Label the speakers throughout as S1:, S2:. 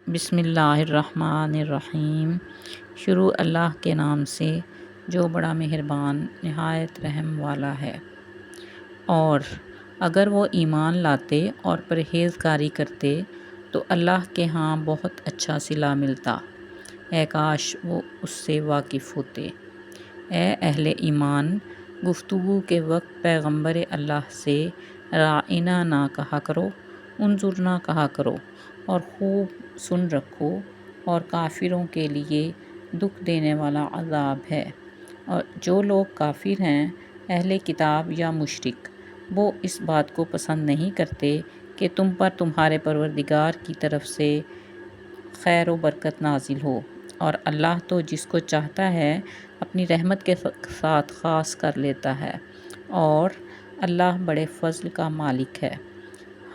S1: بسم اللہ الرحمن الرحیم۔ شروع اللہ کے نام سے جو بڑا مہربان نہایت رحم والا ہے۔ اور اگر وہ ایمان لاتے اور پرہیزگاری کرتے تو اللہ کے ہاں بہت اچھا صلہ ملتا، اے کاش وہ اس سے واقف ہوتے۔ اے اہل ایمان، گفتگو کے وقت پیغمبر اللہ سے راعنا نہ کہا کرو، انظرنا کہا کرو اور خوب سن رکھو، اور کافروں کے لیے دکھ دینے والا عذاب ہے۔ اور جو لوگ کافر ہیں، اہل کتاب یا مشرک، وہ اس بات کو پسند نہیں کرتے کہ تم پر تمہارے پروردگار کی طرف سے خیر و برکت نازل ہو، اور اللہ تو جس کو چاہتا ہے اپنی رحمت کے ساتھ خاص کر لیتا ہے، اور اللہ بڑے فضل کا مالک ہے۔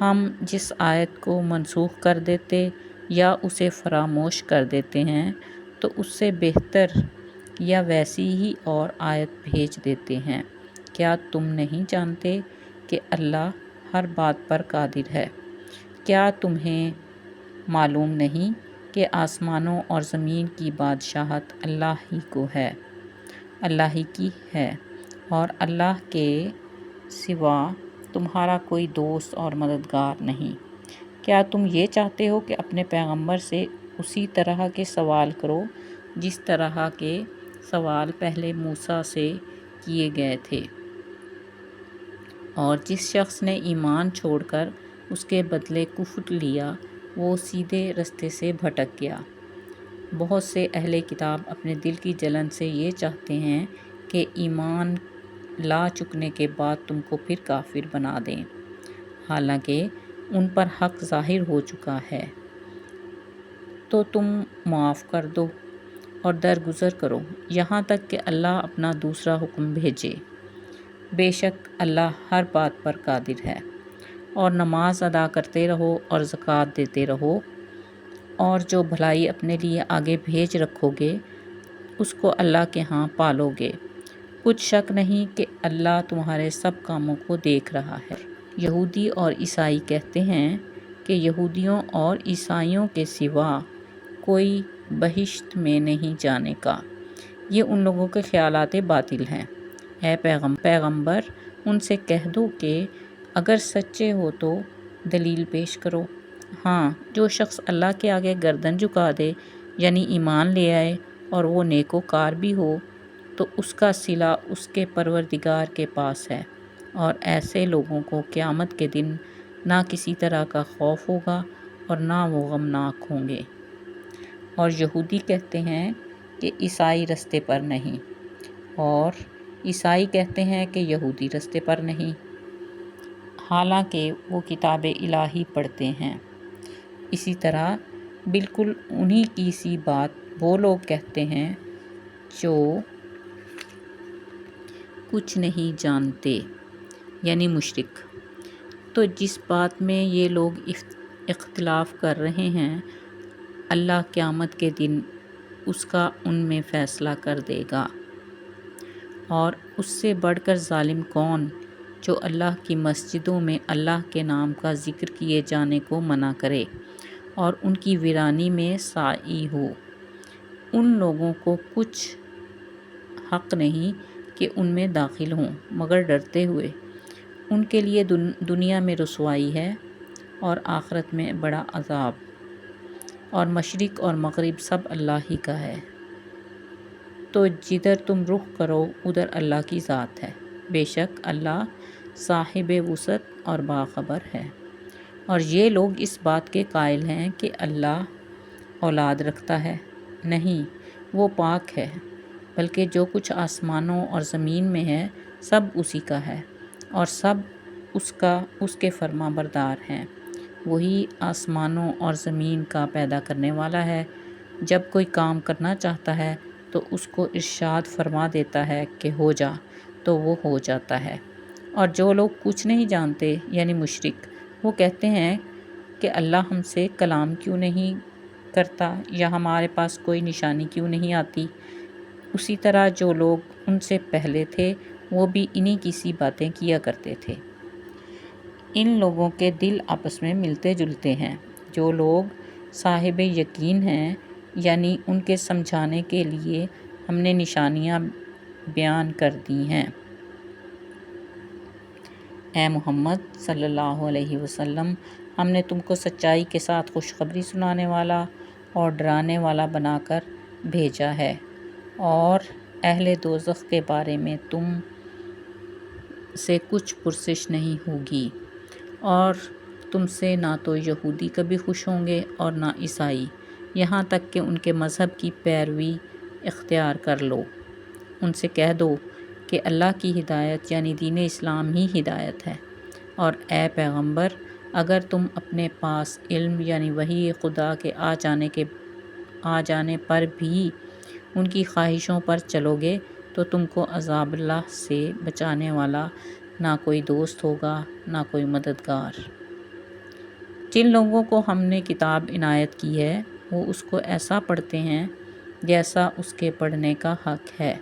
S1: ہم جس آیت کو منسوخ کر دیتے یا اسے فراموش کر دیتے ہیں تو اس سے بہتر یا ویسی ہی اور آیت بھیج دیتے ہیں۔ کیا تم نہیں جانتے کہ اللہ ہر بات پر قادر ہے؟ کیا تمہیں معلوم نہیں کہ آسمانوں اور زمین کی بادشاہت اللہ ہی کی ہے، اور اللہ کے سوا تمہارا کوئی دوست اور مددگار نہیں؟ کیا تم یہ چاہتے ہو کہ اپنے پیغمبر سے اسی طرح کے سوال کرو جس طرح کے سوال پہلے موسیٰ سے کیے گئے تھے؟ اور جس شخص نے ایمان چھوڑ کر اس کے بدلے کفر لیا، وہ سیدھے رستے سے بھٹک گیا۔ بہت سے اہل کتاب اپنے دل کی جلن سے یہ چاہتے ہیں کہ ایمان لا چکنے کے بعد تم کو پھر کافر بنا دیں، حالانکہ ان پر حق ظاہر ہو چکا ہے۔ تو تم معاف کر دو اور درگزر کرو یہاں تک کہ اللہ اپنا دوسرا حکم بھیجے۔ بے شک اللہ ہر بات پر قادر ہے۔ اور نماز ادا کرتے رہو اور زکوٰۃ دیتے رہو، اور جو بھلائی اپنے لیے آگے بھیج رکھو گے اس کو اللہ کے ہاں پالو گے۔ کچھ شک نہیں کہ اللہ تمہارے سب کاموں کو دیکھ رہا ہے۔ یہودی اور عیسائی کہتے ہیں کہ یہودیوں اور عیسائیوں کے سوا کوئی بہشت میں نہیں جانے کا۔ یہ ان لوگوں کے خیالات باطل ہیں۔ اے پیغمبر، ان سے کہہ دو کہ اگر سچے ہو تو دلیل پیش کرو۔ ہاں، جو شخص اللہ کے آگے گردن جھکا دے، یعنی ایمان لے آئے اور وہ نیکوکار بھی ہو، تو اس کا صلہ اس کے پروردگار کے پاس ہے، اور ایسے لوگوں کو قیامت کے دن نہ کسی طرح کا خوف ہوگا اور نہ وہ غمناک ہوں گے۔ اور یہودی کہتے ہیں کہ عیسائی رستے پر نہیں، اور عیسائی کہتے ہیں کہ یہودی رستے پر نہیں، حالانکہ وہ کتاب الہی پڑھتے ہیں۔ اسی طرح بالکل انہی کی سی بات وہ لوگ کہتے ہیں جو کچھ نہیں جانتے، یعنی مشرک۔ تو جس بات میں یہ لوگ اختلاف کر رہے ہیں، اللہ قیامت کے دن اس کا ان میں فیصلہ کر دے گا۔ اور اس سے بڑھ کر ظالم کون، جو اللہ کی مسجدوں میں اللہ کے نام کا ذکر کیے جانے کو منع کرے اور ان کی ویرانی میں سعی ہو۔ ان لوگوں کو کچھ حق نہیں کہ ان میں داخل ہوں مگر ڈرتے ہوئے۔ ان کے لیے دنیا میں رسوائی ہے اور آخرت میں بڑا عذاب۔ اور مشرق اور مغرب سب اللہ ہی کا ہے، تو جدھر تم رخ کرو ادھر اللہ کی ذات ہے۔ بے شک اللہ صاحب وسعت اور باخبر ہے۔ اور یہ لوگ اس بات کے قائل ہیں کہ اللہ اولاد رکھتا ہے۔ نہیں، وہ پاک ہے، بلکہ جو کچھ آسمانوں اور زمین میں ہے سب اسی کا ہے، اور سب اس کے فرما بردار ہیں۔ وہی آسمانوں اور زمین کا پیدا کرنے والا ہے۔ جب کوئی کام کرنا چاہتا ہے تو اس کو ارشاد فرما دیتا ہے کہ ہو جا، تو وہ ہو جاتا ہے۔ اور جو لوگ کچھ نہیں جانتے، یعنی مشرک، وہ کہتے ہیں کہ اللہ ہم سے کلام کیوں نہیں کرتا، یا ہمارے پاس کوئی نشانی کیوں نہیں آتی۔ اسی طرح جو لوگ ان سے پہلے تھے وہ بھی انہی کی سی باتیں کیا کرتے تھے۔ ان لوگوں کے دل آپس میں ملتے جلتے ہیں۔ جو لوگ صاحب یقین ہیں، یعنی ان کے سمجھانے کے لیے ہم نے نشانیاں بیان کر دی ہیں۔ اے محمد صلی اللہ علیہ وسلم، ہم نے تم کو سچائی کے ساتھ خوشخبری سنانے والا اور ڈرانے والا بنا کر بھیجا ہے، اور اہل دوزخ کے بارے میں تم سے کچھ پرسش نہیں ہوگی، اور تم سے نہ تو یہودی کبھی خوش ہوں گے اور نہ عیسائی، یہاں تک کہ ان کے مذہب کی پیروی اختیار کر لو۔ ان سے کہہ دو کہ اللہ کی ہدایت یعنی دین اسلام ہی ہدایت ہے، اور اے پیغمبر، اگر تم اپنے پاس علم یعنی وحی خدا کے آ جانے پر بھی ان کی خواہشوں پر چلو گے تو تم کو عذاب اللہ سے بچانے والا نہ کوئی دوست ہوگا نہ کوئی مددگار۔ جن لوگوں کو ہم نے کتاب عنایت کی ہے وہ اس کو ایسا پڑھتے ہیں جیسا اس کے پڑھنے کا حق ہے،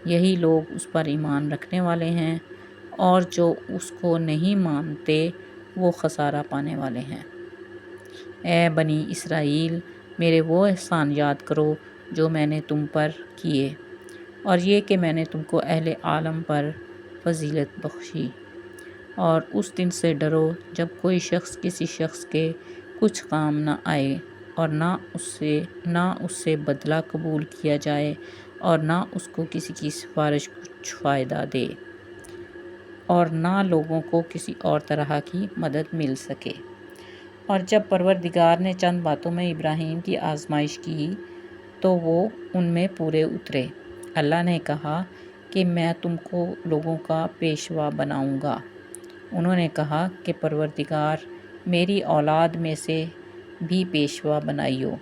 S1: یہی لوگ اس پر ایمان رکھنے والے ہیں، اور جو اس کو نہیں مانتے وہ خسارہ پانے والے ہیں۔ اے بنی اسرائیل، میرے وہ احسان یاد کرو جو میں نے تم پر کیے، اور یہ کہ میں نے تم کو اہل عالم پر فضیلت بخشی، اور اس دن سے ڈرو جب کوئی شخص کسی شخص کے کچھ کام نہ آئے، اور نہ اس سے بدلہ قبول کیا جائے، اور نہ اس کو کسی کی سفارش کچھ فائدہ دے، اور نہ لوگوں کو کسی اور طرح کی مدد مل سکے۔ اور جب پروردگار نے چند باتوں میں ابراہیم کی آزمائش کی تو وہ ان میں پورے اترے۔ اللہ نے کہا کہ میں تم کو لوگوں کا پیشوا بناؤں گا۔ انہوں نے کہا کہ پروردگار، میری اولاد میں سے بھی پیشوا بنائیو۔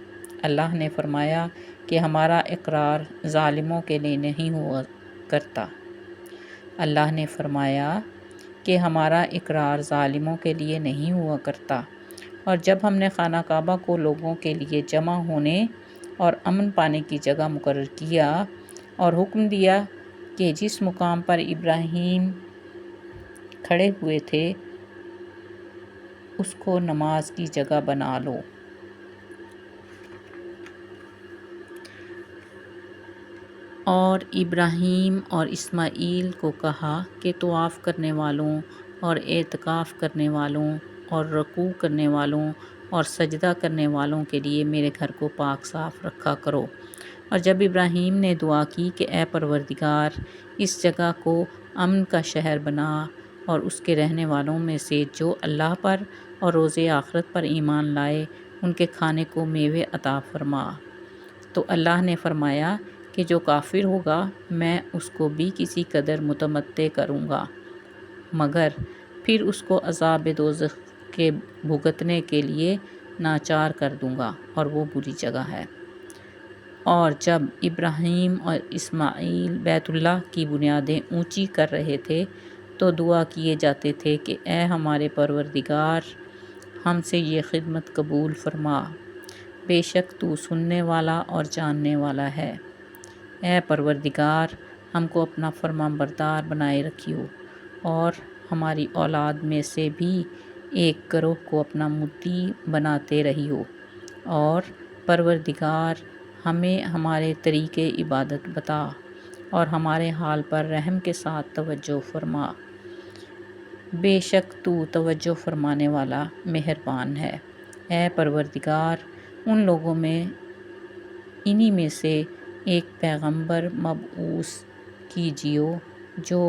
S1: اللہ نے فرمایا کہ ہمارا اقرار ظالموں کے لیے نہیں ہوا کرتا۔ اللہ نے فرمایا کہ ہمارا اقرار ظالموں کے لیے نہیں ہوا کرتا۔ اور جب ہم نے خانہ کعبہ کو لوگوں کے لیے جمع ہونے اور امن پانے کی جگہ مقرر کیا اور حکم دیا کہ جس مقام پر ابراہیم کھڑے ہوئے تھے اس کو نماز کی جگہ بنا لو، اور ابراہیم اور اسماعیل کو کہا کہ طواف کرنے والوں اور اعتکاف کرنے والوں اور رکوع کرنے والوں اور سجدہ کرنے والوں کے لیے میرے گھر کو پاک صاف رکھا کرو۔ اور جب ابراہیم نے دعا کی کہ اے پروردگار، اس جگہ کو امن کا شہر بنا، اور اس کے رہنے والوں میں سے جو اللہ پر اور روز آخرت پر ایمان لائے ان کے کھانے کو میوے عطا فرما، تو اللہ نے فرمایا کہ جو کافر ہوگا میں اس کو بھی کسی قدر متمتع کروں گا، مگر پھر اس کو عذاب دوزخ کے بھگتنے کے لیے ناچار کر دوں گا، اور وہ بری جگہ ہے۔ اور جب ابراہیم اور اسماعیل بیت اللہ کی بنیادیں اونچی کر رہے تھے تو دعا کیے جاتے تھے کہ اے ہمارے پروردگار، ہم سے یہ خدمت قبول فرما، بے شک تو سننے والا اور جاننے والا ہے۔ اے پروردگار، ہم کو اپنا فرمان بردار بنائے رکھیو، اور ہماری اولاد میں سے بھی ایک گروہ کو اپنا مطیع بناتے رہیو، اور پروردگار ہمیں ہمارے طریقے عبادت بتا، اور ہمارے حال پر رحم کے ساتھ توجہ فرما، بے شک تو توجہ فرمانے والا مہربان ہے۔ اے پروردگار، ان لوگوں میں انہی میں سے ایک پیغمبر مبعوث کیجیو جو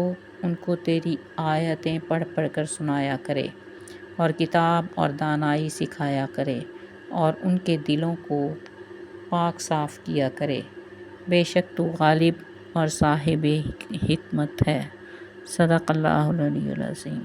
S1: ان کو تیری آیتیں پڑھ پڑھ کر سنایا کرے، اور کتاب اور دانائی سکھایا کرے، اور ان کے دلوں کو پاک صاف کیا کرے، بے شک تو غالب اور صاحب حکمت ہے۔ صدق اللہ العلی العظیم۔